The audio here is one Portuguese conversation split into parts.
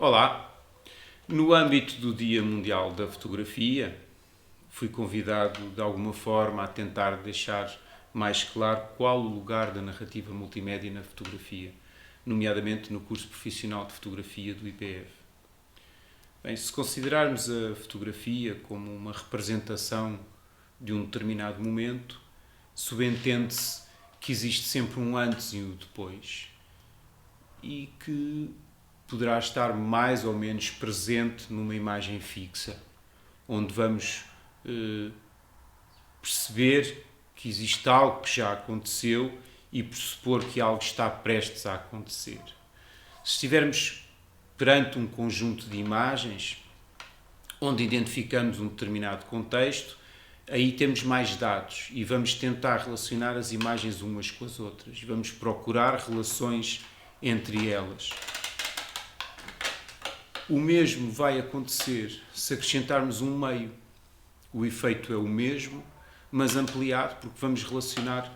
Olá! No âmbito do Dia Mundial da Fotografia, fui convidado de alguma forma a tentar deixar mais claro qual o lugar da narrativa multimédia na fotografia, nomeadamente no curso profissional de fotografia do IPF. Bem, se considerarmos a fotografia como uma representação de um determinado momento, subentende-se que existe sempre um antes e um depois e que poderá estar mais ou menos presente numa imagem fixa, onde vamos perceber que existe algo que já aconteceu e pressupor que algo está prestes a acontecer. Se estivermos perante um conjunto de imagens onde identificamos um determinado contexto, aí temos mais dados e vamos tentar relacionar as imagens umas com as outras. Vamos procurar relações entre elas. O mesmo vai acontecer se acrescentarmos um meio. O efeito é o mesmo, mas ampliado, porque vamos relacionar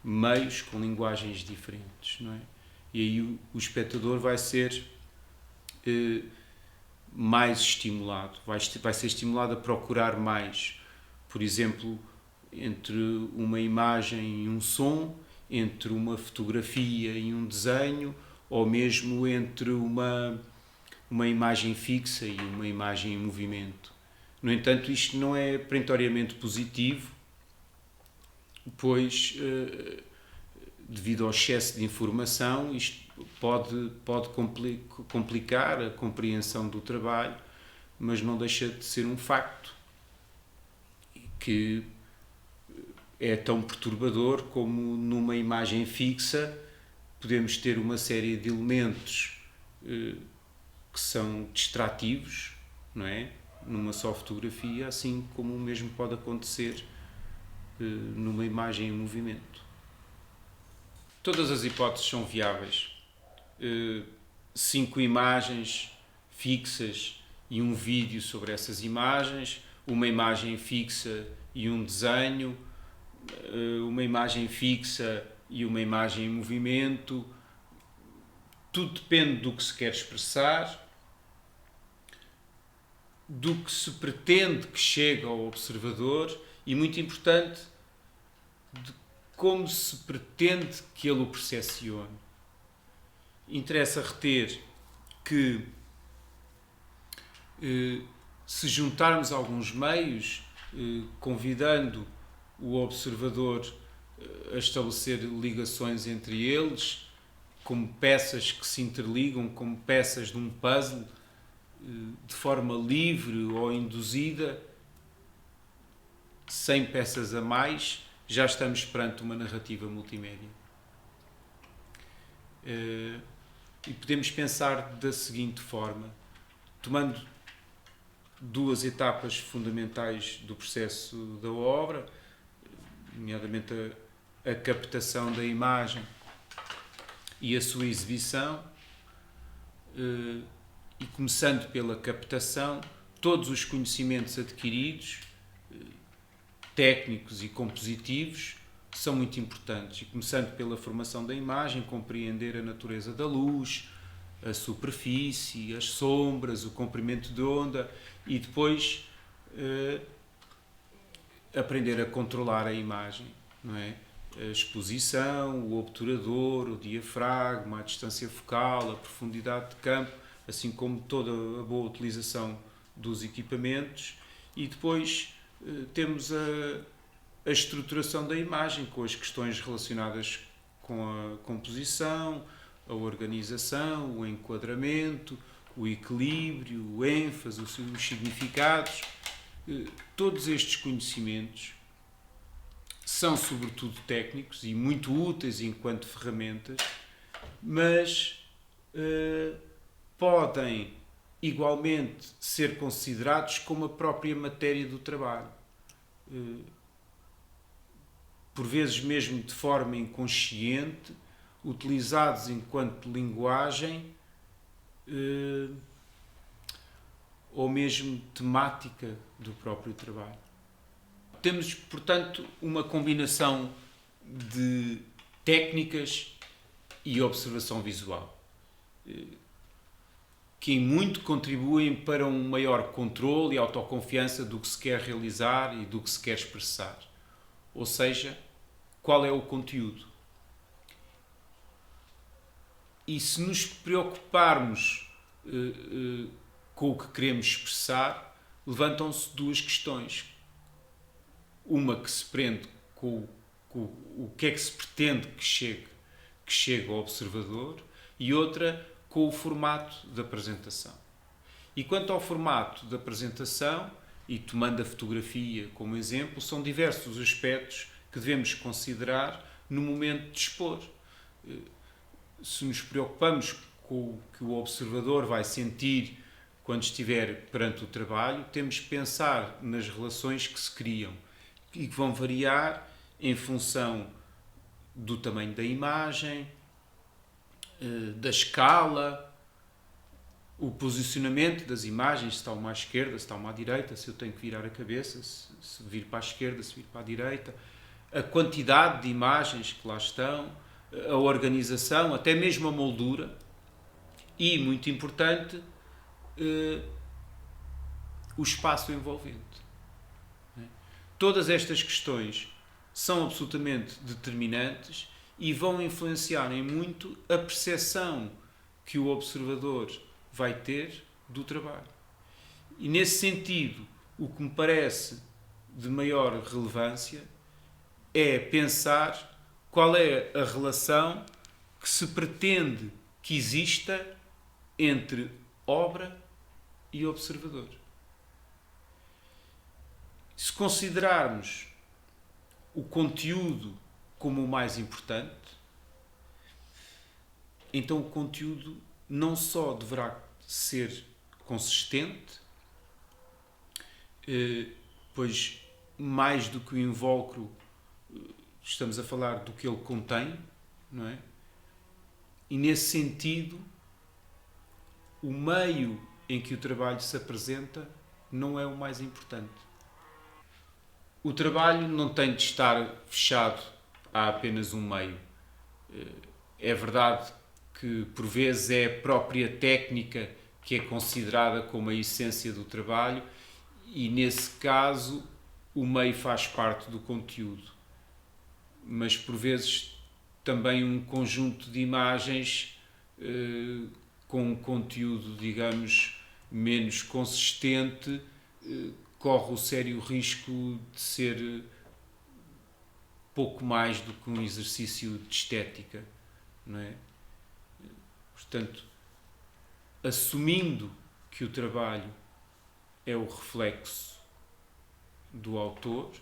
meios com linguagens diferentes, não é? E aí o espectador vai ser mais estimulado, vai ser estimulado a procurar mais. Por exemplo, entre uma imagem e um som, entre uma fotografia e um desenho, ou mesmo entre uma imagem fixa e uma imagem em movimento. No entanto, isto não é perentoriamente positivo, pois, devido ao excesso de informação, isto pode complicar a compreensão do trabalho, mas não deixa de ser um facto que é tão perturbador como numa imagem fixa podemos ter uma série de elementos que são distrativos, não é? Numa só fotografia, assim como o mesmo pode acontecer numa imagem em movimento. Todas as hipóteses são viáveis. 5 imagens fixas e um vídeo sobre essas imagens, uma imagem fixa e um desenho, uma imagem fixa e uma imagem em movimento. Tudo depende do que se quer expressar, do que se pretende que chegue ao observador e, muito importante, de como se pretende que ele o percepcione. Interessa reter que, se juntarmos alguns meios, convidando o observador a estabelecer ligações entre eles, como peças que se interligam, como peças de um puzzle, de forma livre ou induzida, sem peças a mais, já estamos perante uma narrativa multimédia. E podemos pensar da seguinte forma, tomando 2 etapas fundamentais do processo da obra, nomeadamente a captação da imagem e a sua exibição, e começando pela captação, todos os conhecimentos adquiridos, técnicos e compositivos, são muito importantes. E começando pela formação da imagem, compreender a natureza da luz, a superfície, as sombras, o comprimento de onda e depois aprender a controlar a imagem, não é? A exposição, o obturador, o diafragma, a distância focal, a profundidade de campo, assim como toda a boa utilização dos equipamentos. E depois temos a estruturação da imagem, com as questões relacionadas com a composição, a organização, o enquadramento, o equilíbrio, o ênfase, os significados. Todos estes conhecimentos são sobretudo técnicos e muito úteis enquanto ferramentas, mas podem igualmente ser considerados como a própria matéria do trabalho. Por vezes mesmo de forma inconsciente, utilizados enquanto linguagem ou mesmo temática do próprio trabalho. Temos, portanto, uma combinação de técnicas e observação visual, que em muito contribuem para um maior controle e autoconfiança do que se quer realizar e do que se quer expressar. Ou seja, qual é o conteúdo. E se nos preocuparmos com o que queremos expressar, levantam-se duas questões. Uma que se prende com o que é que se pretende que chegue ao observador, e outra com o formato da apresentação. E quanto ao formato da apresentação, e tomando a fotografia como exemplo, são diversos os aspectos que devemos considerar no momento de expor. Se nos preocupamos com o que o observador vai sentir quando estiver perante o trabalho, temos que pensar nas relações que se criam e que vão variar em função do tamanho da imagem, da escala, o posicionamento das imagens, se está uma à esquerda, se está uma à direita, se eu tenho que virar a cabeça, se vir para a esquerda, se vir para a direita, a quantidade de imagens que lá estão, a organização, até mesmo a moldura e, muito importante, o espaço envolvente. Todas estas questões são absolutamente determinantes e vão influenciar em muito a percepção que o observador vai ter do trabalho. E nesse sentido, o que me parece de maior relevância é pensar qual é a relação que se pretende que exista entre obra e observador. Se considerarmos o conteúdo como o mais importante, então o conteúdo não só deverá ser consistente, pois mais do que o invólucro estamos a falar do que ele contém, não é? E nesse sentido, o meio em que o trabalho se apresenta não é o mais importante. O trabalho não tem de estar fechado a apenas um meio. É verdade que, por vezes, é a própria técnica que é considerada como a essência do trabalho e, nesse caso, o meio faz parte do conteúdo. Mas, por vezes, também um conjunto de imagens com um conteúdo, digamos, menos consistente, corre o sério risco de ser pouco mais do que um exercício de estética, não é? Portanto, assumindo que o trabalho é o reflexo do autor,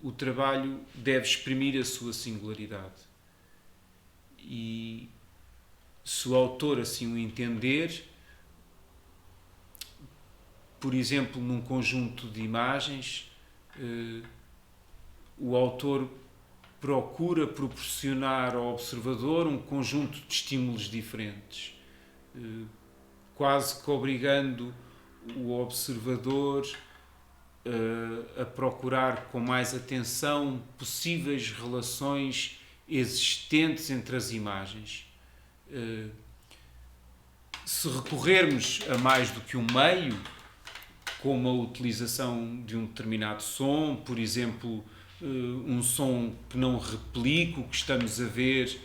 o trabalho deve exprimir a sua singularidade. E se o autor assim o entender, por exemplo, num conjunto de imagens, o autor procura proporcionar ao observador um conjunto de estímulos diferentes, quase que obrigando o observador a procurar com mais atenção possíveis relações existentes entre as imagens. Se recorrermos a mais do que um meio, como a utilização de um determinado som, por exemplo, um som que não replique o que estamos a ver,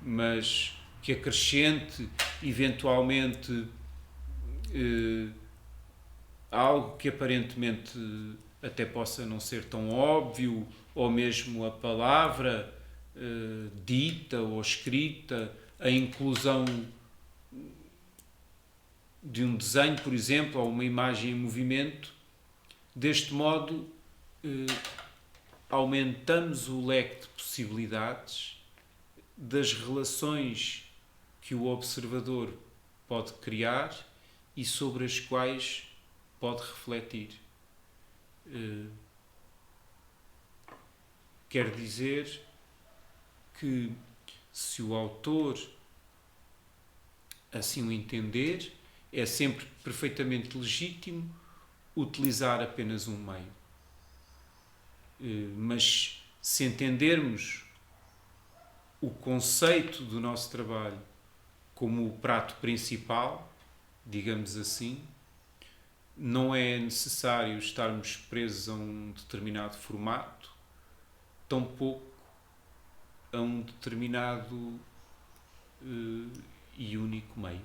mas que acrescente eventualmente algo que aparentemente até possa não ser tão óbvio, ou mesmo a palavra dita ou escrita, a inclusão de um desenho, por exemplo, ou uma imagem em movimento. Deste modo, aumentamos o leque de possibilidades das relações que o observador pode criar e sobre as quais pode refletir. Quer dizer que, se o autor assim o entender, é sempre perfeitamente legítimo utilizar apenas um meio. Mas se entendermos o conceito do nosso trabalho como o prato principal, digamos assim. Não é necessário estarmos presos a um determinado formato, tampouco a um determinado e único meio.